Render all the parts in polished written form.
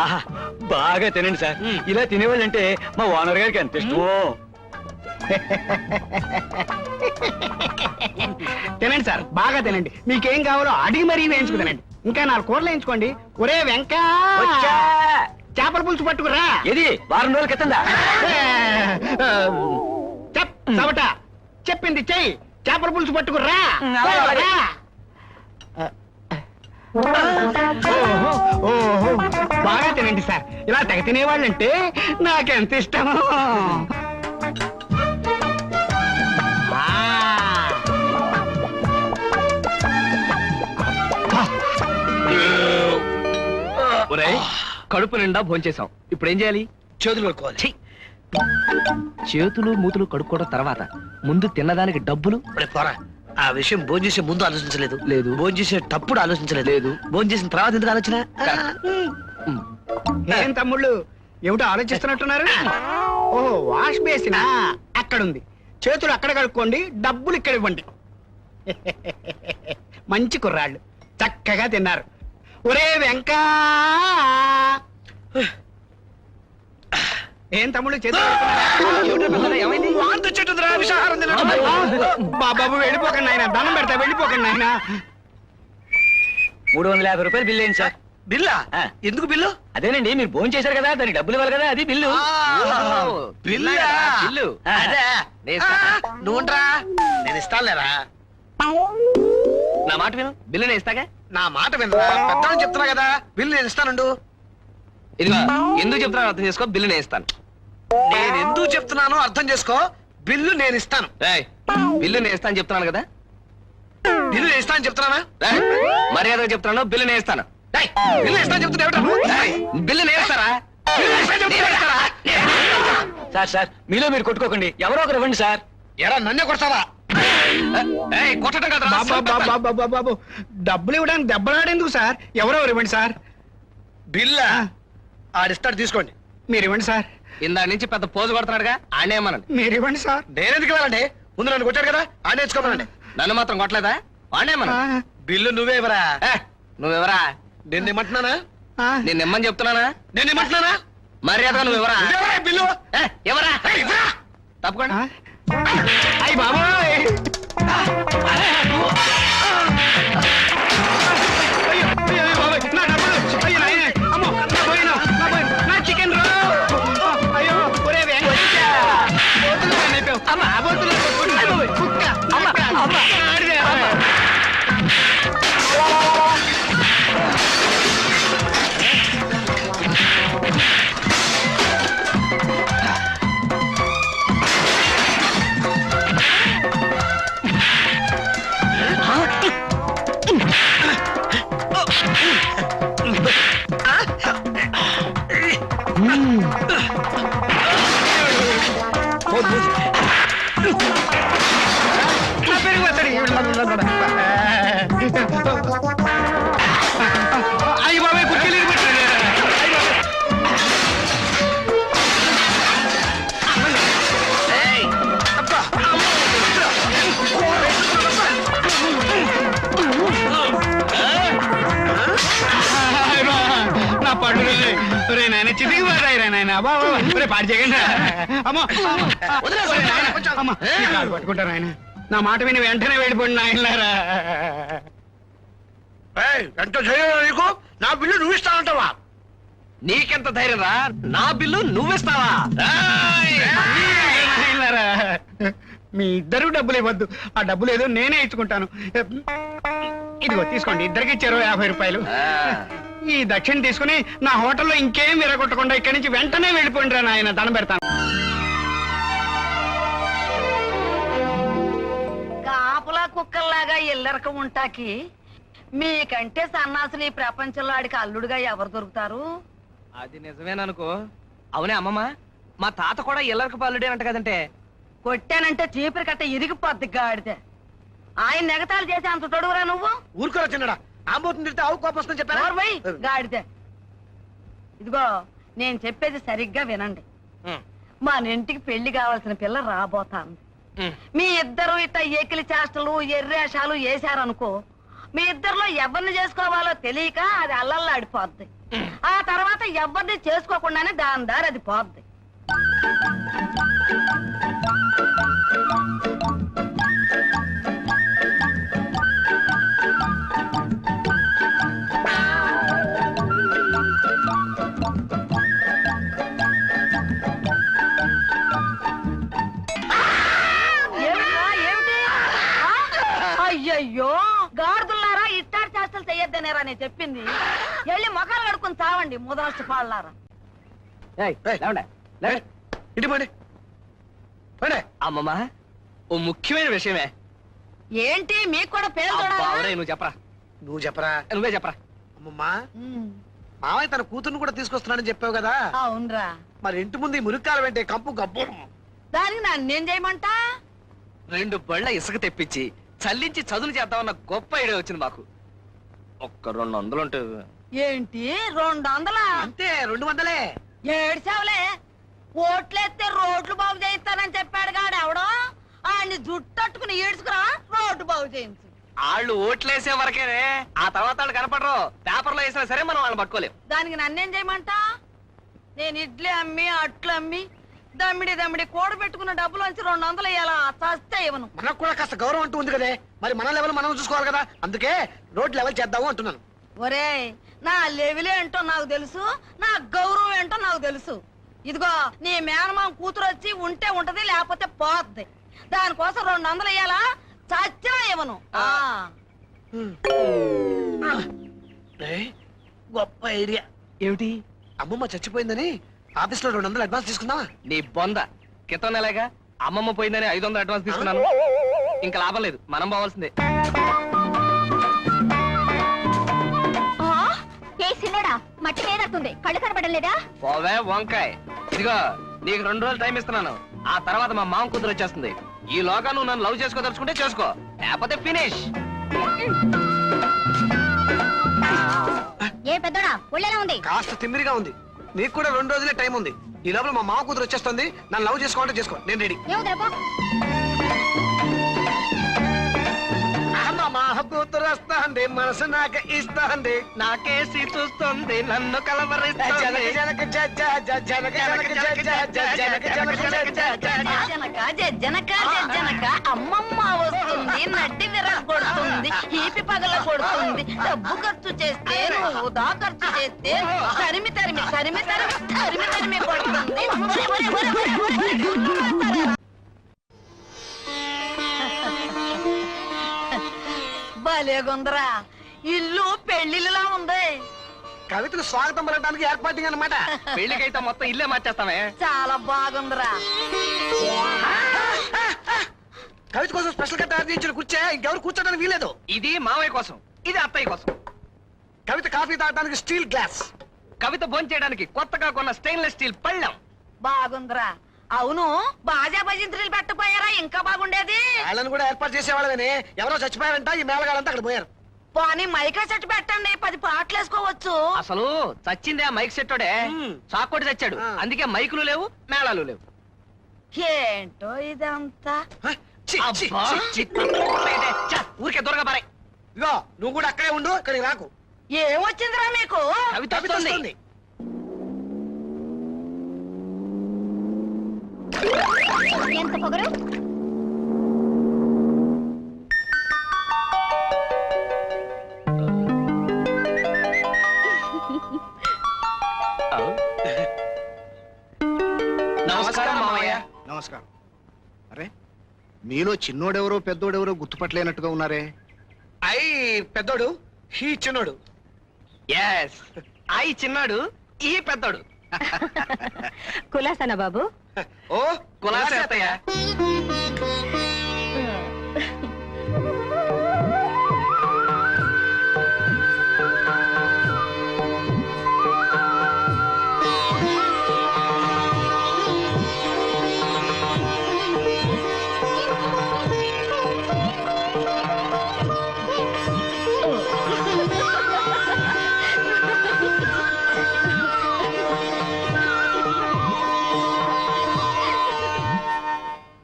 ఆహా బాగా తినండి సార్. ఇలా తినేవాళ్ళంటే మా ఓనర్ గారికి ఎంత ఇష్టమో. తినండి సార్, బాగా తినండి. మీకేం కావాలో అడిగి మరీ వేయించుకు తినండి. ఇంకా 4 కూరలు వేయించుకోండి. ఒరే వెంకా, చేపల పులుసు పట్టుకురా. ఇది వారం రోజుల క్రితందా? చవట చెప్పింది చెయ్యి. చేపల పులుసు పట్టుకురా. ఓహో బాగా తినండి సార్. ఇలా తెగ తినేవాళ్ళంటే నాకెంత ఇష్టమో. కడుపు నిండా భోంచేసాం. ఇప్పుడు ఏం చేయాలి? చేతులు కడుక్కోవాలి. చేతులు మూతులు కడుక్కోవడం తర్వాత ముందు తిన్నదానికి డబ్బులు. పోరా, ఆ విషయం భోంచేసే ముందు ఆలోచించలేదు. లేదు. భోంచేసేటప్పుడు ఆలోచించలేదు. లేదు. భోంచేసిన తర్వాత ఎందుకు ఆలోచన? ఏం తమ్ముళ్ళు ఏమిటో ఆలోచిస్తున్నట్టున్నారు? ఓహో వాష్ బేసినా అక్కడుంది. చేతులు అక్కడ కడుక్కోండి, డబ్బులు ఇక్కడ ఇవ్వండి. మంచి కుర్రాళ్ళు చక్కగా తిన్నారు. ఒరే వెంకా, ఏం తమ్ముళ్ళు చేతులు బాబు వెళ్ళిపోకండి ఆయన, దండం పెడతా వెళ్ళిపోకండి ఆయన. 350 రూపాయలు బిల్లు అయింది సార్. బిల్లా? ఎందుకు బిల్లు? అదేనండి, మీరు భోజనం చేశారు కదా, దానికి డబ్బులు ఇవ్వాలి కదా, అది బిల్లు. బిల్లు నువ్వుంట్రా, నేను ఇస్తానులేరా. నా మాట విను, బిల్లు నేను ఇస్తాగా. నా మాట వినరా, పెద్ద చెప్తున్నా కదా, బిల్లు నేను ఇస్తానుండు. ఇదిగో ఎందుకు చెప్తున్నాను అర్థం చేసుకో, బిల్లు నేను ఇస్తాను. నేను ఎందుకు చెప్తున్నానో అర్థం చేసుకో, బిల్లు నేను ఇస్తాను. బిల్లు నేను ఇస్తాను చెప్తున్నాను కదా. బిల్లు నేను ఇస్తాను చెప్తున్నానా? మర్యాదగా చెప్తున్నాను, బిల్లు నేను ఇస్తాను. బిల్లు ఇస్తాను చెప్తున్నా. బిల్లు నేను ఇస్తారా? సార్ సార్ మీలో మీరు కొట్టుకోకండి, ఎవరో ఒకరు ఇవ్వండి సార్. ఎరా నన్నే కొడతావా? కొట్టడం కదా. బాబు డబ్బులు ఇవ్వడానికి దెబ్బలాడేందుకు సార్? ఎవరెవరు ఇవ్వండి సార్. బిల్లా ఆడిస్తాడు, తీసుకోండి. మీరు ఇవ్వండి సార్. ఇందా నుంచి పెద్ద పోజు కొడుతున్నాడుగా, ఆడేమనండి. మీరు ఇవ్వండి సార్. నేనెందుకు ఇవ్వాలండి? ముందు నన్ను కొట్టాడు కదా, ఆడేసుకోమనండి. నన్ను మాత్రం కొట్టలేదా? ఆడేమన. బిల్లు నువ్వే ఇవ్వరా. నువ్వెవరా? నేను ఇమ్మంటున్నానా? నేను ఇమ్మని చెప్తున్నానా? నేను ఇమ్మంటున్నానా? మర్యాదగా నువ్వెవరా? బిల్లు ఎవరా? తప్పకుండా. అయ్యి బాబోయ్, చికెన్ రో. అయ్యో ఒరే అయ్యి బాబాయ్ కుర్చీలు నా పళ్ళు రే నాయన చిటికి పోతాయి రా నాయన. బాబా రే పాడు చేయకండి. అమ్మా అమ్మా పట్టుకుంటారు ఆయన. నా మాట విని వెంటనే వెళ్ళిపోండి నాయనలారా. ఎంత ధైర్యం నీకు? నా బిల్లు నువ్వు ఇస్తానంటావా? నీకెంత ధైర్యం రా? నా బిల్లు నువ్విస్తావా? నాయనలారా, మీ ఇద్దరు డబ్బులు ఇవ్వద్దు. ఆ డబ్బులు ఏదో నేనే ఇచ్చుకుంటాను. ఇదిగో తీసుకోండి, ఇద్దరికి ఇచ్చారు 50 రూపాయలు. ఈ దక్షిణ తీసుకుని నా హోటల్లో ఇంకేం విరగొట్టకుండా ఇక్కడి నుంచి వెంటనే వెళ్ళిపోండి రా నాయన, దండం పెడతాను. కాపులా కుక్కల్లాగా ఇల్లరకం ఉంటాకి మీకంటే సన్నాసులు ఈ ప్రపంచంలో ఆడికి అల్లుడుగా ఎవరు దొరుకుతారు? అది నిజమేననుకో. అవునే అమ్మమ్మ, మా తాత కూడా ఇల్లరక పల్లుడేనంట కదంటే. కొట్టానంటే చీపురు కట్ట ఇరిగిపోద్ది గాడితే. ఆయన నెగతాలు చేసి అంత తొడుగురా నువ్వు? ఊరుకోరా చిన్నడా, ఆంబోతుంది తిడితే ఆవు కోపం వస్తుందని చెప్పారా? గాడితే ఇదిగో నేను చెప్పేది సరిగ్గా వినండి. మన ఇంటికి పెళ్లి కావాల్సిన పిల్ల రాబోతాను. మీ ఇద్దరు ఇట్లా ఏకిలి చేష్టలు ఎర్రేషాలు వేశారనుకో, మీ ఇద్దరిలో ఎవరిని చేసుకోవాలో తెలియక అది అల్లల్లాడిపోద్ది. ఆ తర్వాత ఎవరిని చేసుకోకుండానే దాని దారి అది పోద్ది. అయ్యయ్యో గాడిదలారా ఇట్టాడు చేష్టలు చెయ్యొద్దనేరా నేను చెప్పింది. వెళ్ళి మొఖాలు కడుక్కుని చావండి ముదరష్ట పాళ్ళారా. ఇంటి పోండి. అమ్మమ్మ ఓ ముఖ్యమైన విషయమే. ఏంటి మీకు కూడా పేరు అబ్బా, చూడాలా? ఒరేయ్, నువ్వు చెప్పరా, నువ్వు చెప్పరా. నువ్వే చెప్పరా. అమ్మమ్మా, ఉమ్, మామయ్య తన కూతుర్ని కూడా తీసుకొస్తున్నాడని చెప్పావు కదా, అవునరా. మరి ఇంటి ముందు ఈ మురికాల వెంటే కంపు గబ్బు. దానికి నన్నేం చేయమంటా? 2 బళ్ళ ఇసుక తెప్పించి చల్లించి చదును చేద్దామన్న గొప్ప ఐడియా వచ్చింది మాకు. ఒక్క 200 ఉంటే. ఏంటి 200? అంతే 200. ఏడ్చావులే. ఓట్లేస్తే రోడ్లు బాగు చేయిస్తానని చెప్పాడు గాడు ఎవడో. ఆయన్ని జుట్టట్టుకుని ఈడ్చుకురా రోడ్డు బాగు చేయించు. వాళ్ళు ఓట్లేసే వరకేనే, ఆ తర్వాత వాళ్ళు కనపడరు. పేపర్లో వేసినా సరే మనం వాళ్ళని పట్టుకోలేం. దానికి నన్నేం చేయమంటా? నేను ఇడ్లీ అమ్మి అట్లు అమ్మి దమ్మిడి కూడ పెట్టుకున్న డబ్బులోంచి 200 ఇయ్యాలా? చస్తే ఇవ్వను. మనకు కూడా కాస్త గౌరవం అంటూ ఉంది కదే, మరి మన లెవెల్ మనం చూసుకోవాలి కదా, అందుకే రోడ్ లెవెల్ చేద్దాము అంటున్నాను. ఒరేయ్, నా లెవెల్ ఏంటో నాకు తెలుసు, నా గౌరవం ఏంటో నాకు తెలుసు. ఇదిగో నీ మేనమామ కూతురు వచ్చి ఉంటే ఉంటది, లేకపోతే పోద్ది. దానికోసం 200 ఇయ్యాలా? చచ్చినా ఇవ్వను. గొప్ప ఐడియా. ఏమిటి? అమ్మమ్మ చచ్చిపోయిందని ఆఫీస్ లో 200 అడ్వాన్స్ తీసుకుందామా? నీ బొంద. క్రితం నెలగా అమ్మమ్మ పోయిందని 500 అడ్వాన్స్ తీసుకున్నాను. ఇంకా లాభం లేదు, మనం పోవాల్సిందే. ఏ సిన్నోడా, మట్టి వేదవుతుంది, కళ్ళు కనపడం లేదా? పోవే వంకాయ్. ఇదిగో నీకు 2 రోజులు టైం ఇస్తున్నాను. ఆ తర్వాత మా మామ కూతురు వచ్చేస్తుంది. ఈ లోగా నువ్వు నన్ను లవ్ చేసుకోదలుచుకుంటే చేసుకో, లేకపోతే ఫినిష్. ఏ పెద్దోడా, ఒళ్ళెలా ఉంది? కాస్త తిమ్మిరిగా ఉంది. నీకు కూడా 2 రోజులే టైం ఉంది. ఈ లోపల మా మామ కూతురు వచ్చేస్తుంది. నన్ను లవ్ చేసుకోవాలంటే చేసుకో, నేను రెడీ. ఏముందిరా మామ కూతురు వస్తుంది, మనసు నాకు ఇస్తుంది, నాకేసి చూస్తుంది, నన్ను కలవరిస్తుంది. జనక జనక జనక జనక జనక జనక అమ్మమ్మ వస్తుంది, నడ్డి విరగొడుతుంది, ఈపి పగల కొడుతుంది. డబ్బు ఖర్చు చేస్తే నువ్వు దా ఖర్చు చేస్తే తరిమి తరిమి తరిమి తరిమి తరిమి తరిమి కొడుతుంది. భలేగుందరా, ఇల్లు పెళ్లిలా ఉంది. కవితకు స్వాగతం పలకడానికి ఏర్పాటు అన్నమాట. పెళ్లికైతే మొత్తం ఇల్లే మార్చేస్తామే. చాలా బాగుందిరా. కవిత కోసం స్పెషల్ గా తయారు చేయించిన కూర్చే ఇంకెవరు కూర్చోడానికి వీలేదు. ఇది మావయ్య కోసం, ఇది అత్తయ్య కోసం. కవిత కాఫీ తాగడానికి స్టీల్ గ్లాస్, కవిత భోంచేయడానికి కొత్తగా కొన్న స్టెయిన్లెస్ స్టీల్ పళ్ళెం. బాగుందిరా. అవును, బాజా భజంత్రులు పెట్టపోయారా? ఇంకా బాగుండేది. వాళ్ళని కూడా ఏర్పాటు చేసేవాళ్ళని. ఎవరో చచ్చిపోయారంట, ఈ మేళగాళ్ళంతా అక్కడ పోయారు. పోనీ మైకా సెట్ పెట్టండి, 10 పాటలు వేసుకోవచ్చు. అసలు చచ్చిందే ఆ మైక్ సెట్టోడే. చాకోటి చచ్చాడు, అందుకే మైకులు లేవు, మేళాలు లేవు. ఏంటో ఇదంతా. ఛీ, ఛీ, అబ్బా, ఛీ. చిత్త. ఛ, ఊరికే దొరగా పారాయ్. ఇదిగో నువ్వు కూడా అక్కడే ఉండు, ఇక్కడికి రాకు. ఏమొచ్చిందిరా మీకు? కవిత కవిత వస్తుంది. వస్తుంది. ఎంత పొగరు? నమస్కారం మావయ్య. నమస్కారం. అరే, మీలో చిన్నోడెవరో పెద్దోడెవరో గుర్తుపట్టలేనట్టుగా ఉన్నారే. అయ్యి పెద్దోడు, హీ చిన్నోడు. ఎస్, ఐ చిన్నాడు, ఈ పెద్దోడు. కులాసనా బాబు? ఓ కులాసే అత్తయ్య.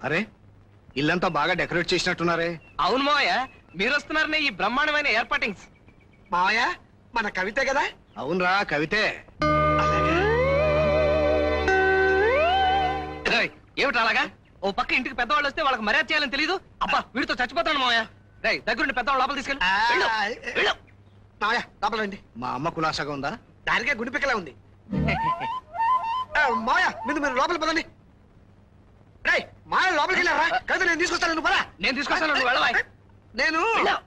అరే, ఇల్లంతా బాగా డెకరేట్ చేసినట్టున్నారే. అవును మావయ్య, మీరు వస్తున్నారనే ఈ బ్రహ్మాండమైన ఏర్పాటింగ్స్. మావయ్య, మన కవితే కదా. అవునరా కవితే. ఏయ్, ఏమిటి అలాగా? ఓ పక్క ఇంటికి పెద్దవాళ్ళు వస్తే వాళ్ళకి మర్యాద చేయాలని తెలీదు. అబ్బా వీడితో చచ్చిపోతాను మావయ్య. రేయ్ దగ్గరుండి పెద్దవాళ్ళు లోపల తీసుకెళ్ళి వెళ్ళు, వెళ్ళు. మావయ్య లోపల రండి. మా అమ్మ కులాసాగా ఉందా? దానికే గుడి పిక్కలా ఉంది. మావయ్య మీరు లోపల పదండి. రేయ్ మావయ్య లోపలికి వెళ్ళారా? కవిత నేను తీసుకొస్తాను, నువ్వు పదా. నేను తీసుకొస్తాను, నువ్వు వెళ్ళవా? నేను వెళ్ళు.